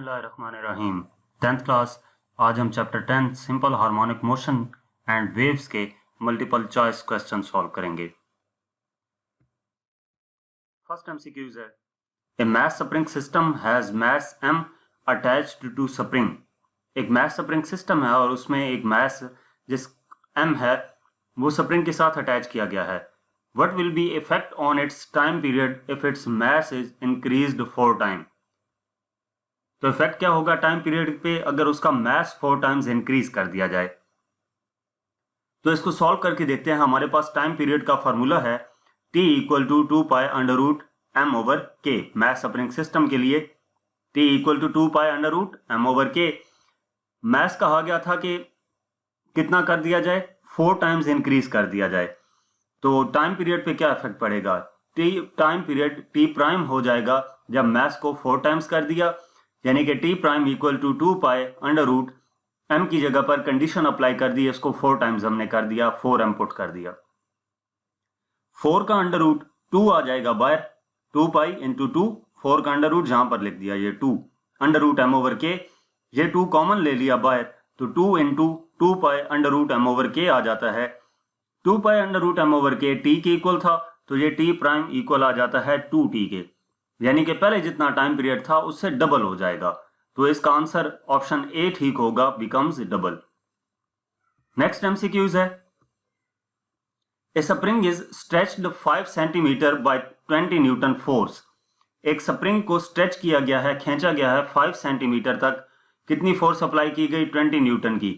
बिस्मिल्लाहिर्रहमानिर्रहीम। 10th class. आज हम chapter 10 simple harmonic motion and waves के मल्टीपल चॉइस क्वेश्चन सॉल्व करेंगे। फर्स्ट एमसीक्यूज है, a mass spring system has mass m attached to spring. एक mass spring system है और उसमें एक मैस जिस m है वो स्प्रिंग के साथ अटैच किया गया है। What will be effect on its time period if its mass is increased 4 times? तो इफेक्ट क्या होगा टाइम पीरियड पे अगर उसका मैस 4 टाइम्स इंक्रीज कर दिया जाए। तो इसको सॉल्व करके देखते हैं। हमारे पास टाइम पीरियड का फॉर्मूला है T equal to 2 pi under root M over K. Mass spring system के लिए T equal to 2 pi under root M over K. Mass कहा गया था कि कितना कर दिया जाए, 4 टाइम्स इंक्रीज कर दिया जाए। तो टाइम पीरियड पे क्या इफेक्ट पड़ेगा, टाइम पीरियड टी प्राइम हो जाएगा जब मैस को 4 टाइम्स कर दिया, यानी कि T prime equal to 2 pi under root M की जगह पर कंडीशन अप्लाई कर दी, इसको 4 टाइम्स हमने कर दिया, 4 एम पुट कर दिया। 4 का अंडर रूट 2 आ जाएगा बाहर, 2 पाई इंटू 2, 4 का अंडर रूट जहां पर लिख दिया ये 2 अंडर रूट एम ओवर के, ये 2 कॉमन ले लिया बाहर, तो 2 into 2 pi under root M over K आ जाता है। 2 pi under root M over K T के इक्वल था, तो ये टी प्राइम इक्वल आ जाता है 2t के, यानी कि पहले जितना टाइम पीरियड था उससे डबल हो जाएगा। तो इसका आंसर ऑप्शन ए ठीक होगा, बिकम्स डबल। नेक्स्ट एमसीक्यूज है, ए spring is stretched 5 centimetre bye 20 Newton force. एक स्प्रिंग को स्ट्रेच किया गया है, खींचा गया है 5 सेंटीमीटर तक। कितनी फोर्स अप्लाई की गई, 20 न्यूटन की।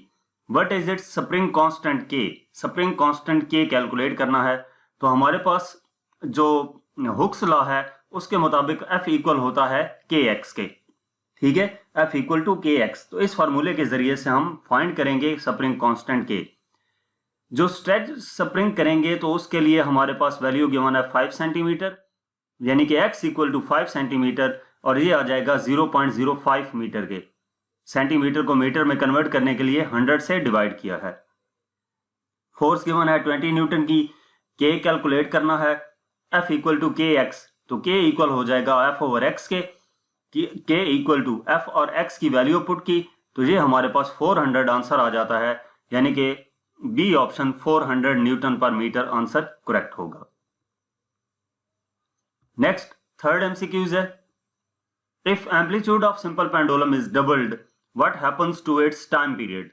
What is it spring constant के। स्प्रिंग कांस्टेंट के कैलकुलेट करना है। तो हमारे पास जो हुक्स लॉ है उसके मुताबिक F इक्वल होता है kx के, ठीक है, F इक्वल टू kx। तो इस फार्मूले के जरिए से हम फाइंड करेंगे स्प्रिंग कांस्टेंट के। जो स्ट्रेच स्प्रिंग करेंगे तो उसके लिए हमारे पास वैल्यू गिवन है 5 सेंटीमीटर, यानी कि x इक्वल टू 5 सेंटीमीटर, और ये आ जाएगा 0.05 मीटर के। सेंटीमीटर को मीटर में कन्वर्ट करने के लिए 100 से डिवाइड किया है। फोर्स गिवन है 20 न्यूटन की, k कैलकुलेट करना है, F इक्वल टू kx, तो k इक्वल हो जाएगा F ओवर x के। k इक्वल टू F और x की वैल्यू पुट की, तो ये हमारे पास 400 आंसर आ जाता है, यानी कि B option 400 newton per metre answer correct होगा। नेक्स्ट थर्ड एमसीक्यूज है, if amplitude of simple pendulum is doubled what happens to its time period.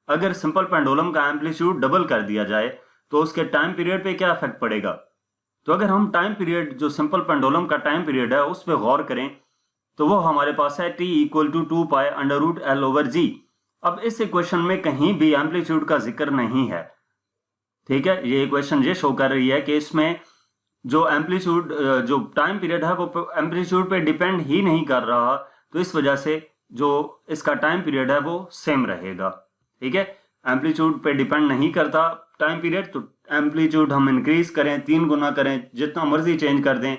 अगर सिंपल पेंडुलम का एम्पलीट्यूड डबल कर दिया जाए तो उसके टाइम पीरियड पे क्या इफेक्ट पड़ेगा। तो अगर हम टाइम पीरियड जो सिंपल पेंडुलम का टाइम पीरियड है उस पर गौर करें तो वो हमारे पास है T equal to 2 pi under root l over g. अब इस इक्वेशन में कहीं भी एम्पलीट्यूड का जिक्र नहीं है, ठीक है। ये इक्वेशन ये शो कर रही है कि इसमें जो एम्पलीट्यूड जो टाइम पीरियड है वो एम्पलीट्यूड पे डिपेंड ही नहीं कर रहा, तो इस वजह से जो इसका टाइम पीरियड है वो सेम रहेगा, ठीक है। एम्पलीट्यूड पे डिपेंड नहीं करता टाइम पीरियड, तो एम्पलीट्यूड हम इंक्रीज करें, 3 गुना करें, जितना मर्जी चेंज कर दें,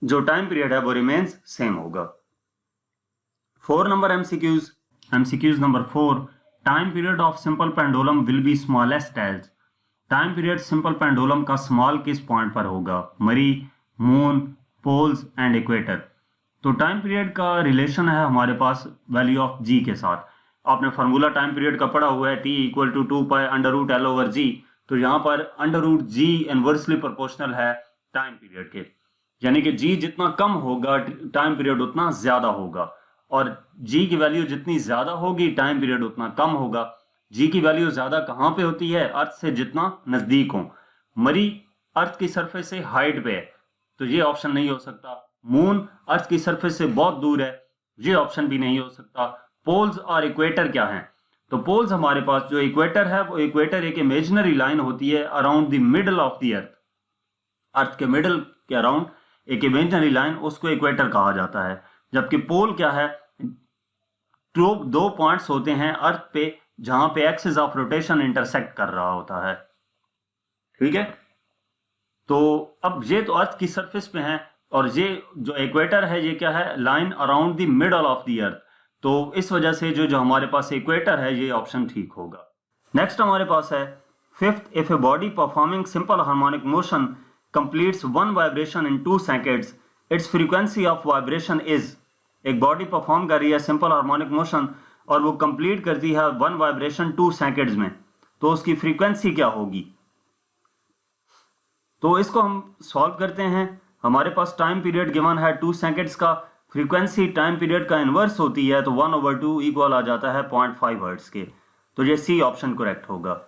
जो टाइम पीरियड है वो रिमेन्स सेम होगा। 4 number MCQs number 4, time period of simple pendulum will be smallest at. Time period simple pendulum का स्मॉल किस पॉइंट पर होगा, मरी, मून, पोल्स एंड इक्वेटर। तो टाइम पीरियड का रिलेशन है हमारे पास वैल्यू ऑफ जी के साथ। आपने फार्मूला टाइम पीरियड का पढ़ा हुआ है, T equal to 2 pi under root l over g. तो यहाँ पर under root g inversely proportional है टाइम पीरियड के, यानी कि जी जितना कम होगा टाइम पीरियड उतना ज्यादा होगा, और जी की वैल्यू जितनी ज्यादा होगी टाइम पीरियड उतना कम होगा। जी की वैल्यू ज्यादा कहाँ पे होती है, अर्थ से जितना नजदीक हो। मरी अर्थ की सरफेस से हाइट पे है, तो ये ऑप्शन नहीं हो सकता। मून अर्थ की सरफेस से बहुत दूर है, ये ऑप्शन भी नहीं हो सकता। पोल्स और इक्वेटर क्या है, तो पोल्स हमारे पास जो इक्वेटर है वो इक्वेटर एक इमेजिनरी लाइन होती है around the middle of the earth. Earth के मिडल के अराउंड एक इमेजिनरी लाइन, उसको इक्वेटर कहा जाता है। जबकि पोल क्या है, दो पॉइंट्स होते हैं अर्थ पे जहां पे एक्सिस ऑफ रोटेशन इंटरसेक्ट कर रहा होता है, ठीक है। तो अब ये तो अर्थ की सरफेस पे है, और ये जो इक्वेटर है ये क्या है, line around the middle of the अर्थ। तो इस वजह से जो हमारे पास इक्वेटर है ये ऑप्शन ठीक होगा। नेक्स्ट हमारे पास है fifth, if a body performing simple harmonic motion completes 1 vibration in 2 seconds it's frequency of vibration is. एक बॉडी परफॉर्म कर रही है सिंपल हार्मोनिक मोशन और वो कंप्लीट करती है 1 वाइब्रेशन 2 सेकंड्स में, तो उसकी फ्रीक्वेंसी क्या होगी? तो इसको हम सॉल्व करते हैं। हमारे पास टाइम पीरियड गिवन है 2 सेकंड्स का, फ्रीक्वेंसी टाइम पीरियड का इनवर्स होती है, तो 1/2 इक्वल आ जाता है 0.5 हर्ट्ज के। तो ये सी ऑप्शन करेक्ट होगा।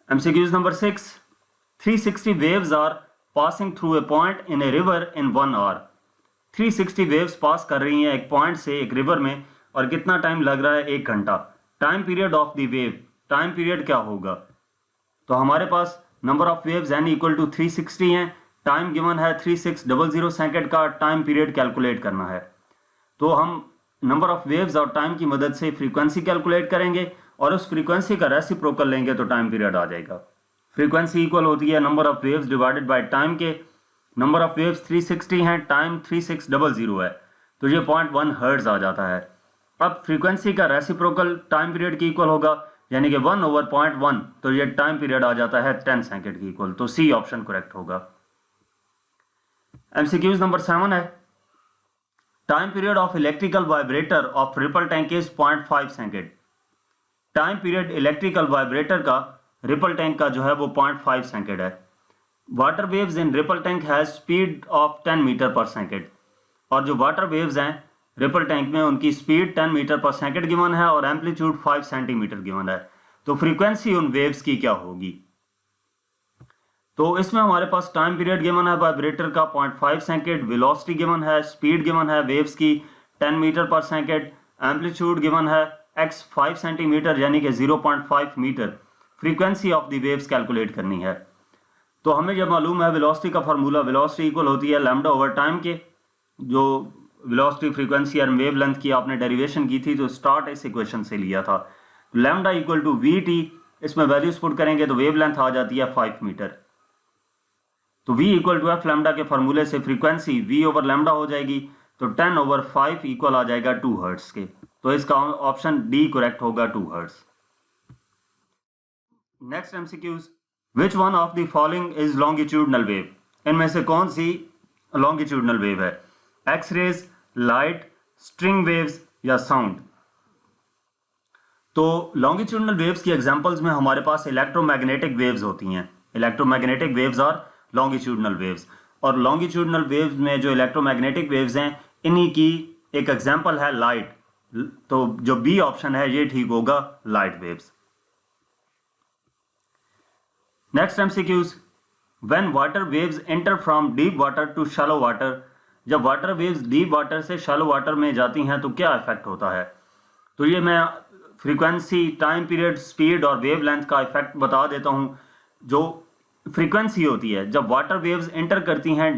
MCQs number 6, 360 waves are passing through a point in a river in 1 hour। 360 waves पास कर रही हैं एक पॉइंट से एक रिवर में, और कितना टाइम लग रहा है? 1 घंटा। Time period of the wave, time period क्या होगा? तो हमारे पास number of waves n equal to 360 हैं, टाइम गिवन है 3600 सेकंड का, टाइम पीरियड कैलकुलेट करना है। तो हम नंबर ऑफ वेव्स और टाइम की मदद से फ्रीक्वेंसी कैलकुलेट करेंगे और उस फ्रीक्वेंसी का रेसिप्रोकल लेंगे तो टाइम पीरियड आ जाएगा। फ्रीक्वेंसी इक्वल होती है number of waves divided by time के। नंबर ऑफ वेव्स 360 हैं, टाइम 3600 है, तो ये 0.1 हर्ट्ज आ जाता है। अब फ्रीक्वेंसी का रेसिप्रोकल टाइम पीरियड की इक्वल होगा, यानी कि 1/0.1, तो ये टाइम पीरियड आ जाता है 10 सेकंड की इक्वल। तो सी ऑप्शन करेक्ट होगा। MCQs नंबर 7 है, time period of electrical vibrator of ripple tank is 0.5 second. Time period electrical vibrator का रिपल टैंक का जो है वो 0.5 सेकंड है। Water waves in ripple tank has speed of 10 metre per second, और जो वाटर वेव्स हैं रिपल टैंक में उनकी speed 10 metre per second given है और एम्पलीट्यूड 5 सेंटीमीटर गिवन है। तो फ्रीक्वेंसी उन वेव्स की क्या होगी? तो इसमें हमारे पास टाइम पीरियड गिवन है वाइब्रेटर का 0.5 सेकंड, वेलोसिटी गिवन है, स्पीड गिवन है वेव्स की 10 metre per second, amplitude given है x 5 सेंटीमीटर यानी कि 0.5 metre. Frequency of the waves calculate करनी है। तो हमें जब मालूम है वेलोसिटी का फार्मूला, वेलोसिटी इक्वल होती है लैम्डा ओवर टाइम के। जो वेलोसिटी, फ्रीक्वेंसी और वेव लेंथ की आपने डेरिवेशन की थी तो स्टार्ट इस इक्वेशन से लिया था। लैम्डा इक्वल टू वी.टी, इसमें वैल्यूज पुट करेंगे तो वेव लेंथ आ जाती है 5 मीटर। तो v equal to F lambda के फार्मूले से फ्रीक्वेंसी v ओवर लैम्डा हो जाएगी, तो 10/5 इक्वल आ जाएगा 2 हर्ट्ज के। तो इसका ऑप्शन डी करेक्ट होगा, 2 hertz. Next MCQs, which one of the following is longitudinal wave? इनमें से कौन सी लॉन्गिट्यूडनल वेव है? एक्सरेज, लाइट, स्ट्रिंग वेव्स या साउंड? तो लॉन्गिट्यूडनल वेव्स की एग्जांपल्स में हमारे पास इलेक्ट्रोमैग्नेटिक वेव्स होती हैं। इलेक्ट्रोमैग्नेटिक वेव्स और लॉन्गिट्यूडनल वेव्स, और लॉन्गिट्यूडनल वेव्स में जो इलेक्ट्रोमैग्नेटिक वेव्स हैं इन्हीं की एक एग्जांपल है लाइट। तो जो बी ऑप्शन है ये ठीक होगा, light waves. Next MCQs, when water waves enter from deep water to shallow water, जब वाटर वेव्स डीप वाटर से शैलो वाटर में जाती हैं तो क्या इफेक्ट होता है? तो ये मैं फ्रीक्वेंसी, टाइम पीरियड, स्पीड और वेव लेंथ का इफेक्ट बता देता हूं। जो फ्रीक्वेंसी होती है जब वाटर वेव्स एंटर करती हैं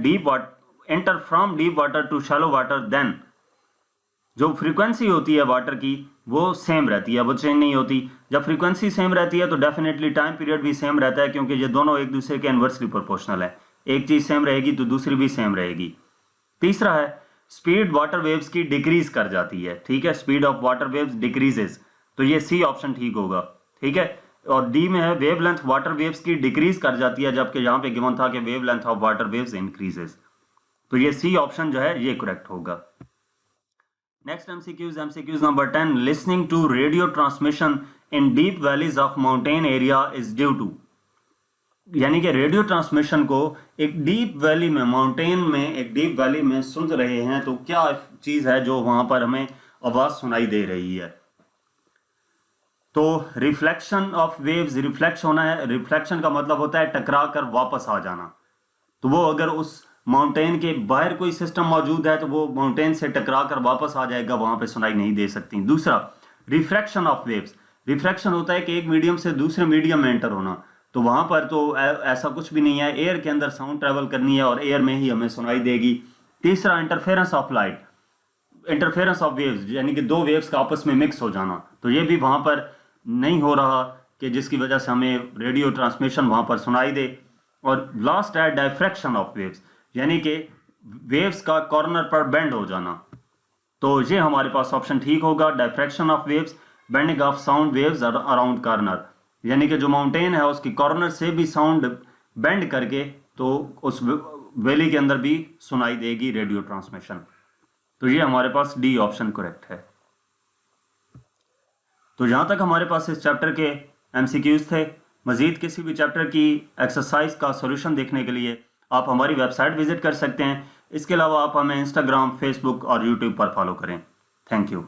enter from deep water to shallow water, then जो फ्रीक्वेंसी होती है वाटर की वो सेम रहती है, वो चेंज नहीं होती। जब फ्रीक्वेंसी सेम रहती है तो डेफिनेटली टाइम पीरियड भी सेम रहता है, क्योंकि ये दोनों एक दूसरे के इनवर्सली प्रोपोर्शनल है। एक चीज सेम रहेगी तो दूसरी भी सेम रहेगी। तीसरा है स्पीड वाटर वेव्स की डिक्रीज कर जाती है, ठीक है, speed of water waves decreases, तो ये सी ऑप्शन ठीक होगा, ठीक है। और डी में है वेव लेंथ वाटर वेव्स की डिक्रीज कर जाती है, जबकि यहां पे गिवन था कि wavelength of water waves increases, तो ये सी ऑप्शन जो है ये करेक्ट होगा। Next MCQs number 10, listening to radio transmission in deep valleys of mountain area is due to, यानी कि रेडियो ट्रांसमिशन को एक डीप वैली में, माउंटेन में, एक डीप वैली में सुन रहे हैं तो क्या चीज है जो वहां पर हमें आवाज सुनाई दे रही है? तो रिफ्लेक्शन ऑफ वेव्स, रिफ्लेक्ट होना है। रिफ्लेक्शन का मतलब होता है टकरा कर वापस आ जाना। तो वो अगर उस माउंटेन के बाहर कोई सिस्टम मौजूद है तो वो माउंटेन से टकरा कर वापस आ जाएगा, वहां पे सुनाई नहीं दे सकती। दूसरा रिफ्रैक्शन ऑफ वेव्स, रिफ्रैक्शन होता है कि एक मीडियम से दूसरे मीडियम में एंटर होना, तो वहां पर तो ऐसा कुछ भी नहीं है, एयर के अंदर साउंड ट्रेवल करनी है और एयर में ही हमें सुनाई देगी। तीसरा interference of light, interference of waves, यानी कि दो वेव्स का आपस में मिक्स हो जाना, तो ये भी वहां पर नहीं हो रहा कि जिसकी वजह से हमें रेडियो ट्रांसमिशन वहां पर सुनाई दे। और लास्ट है डायफ्रैक्शन ऑफ वेव्स, यानी कि वेव्स का कॉर्नर पर बेंड हो जाना, तो ये हमारे पास ऑप्शन ठीक होगा, diffraction of waves, bending of sound waves around corner, यानी कि जो माउंटेन है उसकी कॉर्नर से भी साउंड बेंड करके तो उस वैली के अंदर भी सुनाई देगी रेडियो ट्रांसमिशन। तो ये हमारे पास डी ऑप्शन करेक्ट है। तो जहाँ तक हमारे पास इस चैप्टर के एमसीक्यूज थे। मजीद किसी भी चैप्टर की एक्सरसाइज का सॉल्यूशन देखने के लिए आप हमारी वेबसाइट विजिट कर सकते हैं। इसके अलावा आप हमें इंस्टाग्राम, फेसबुक और यूट्यूब पर फॉलो करें। Thank you.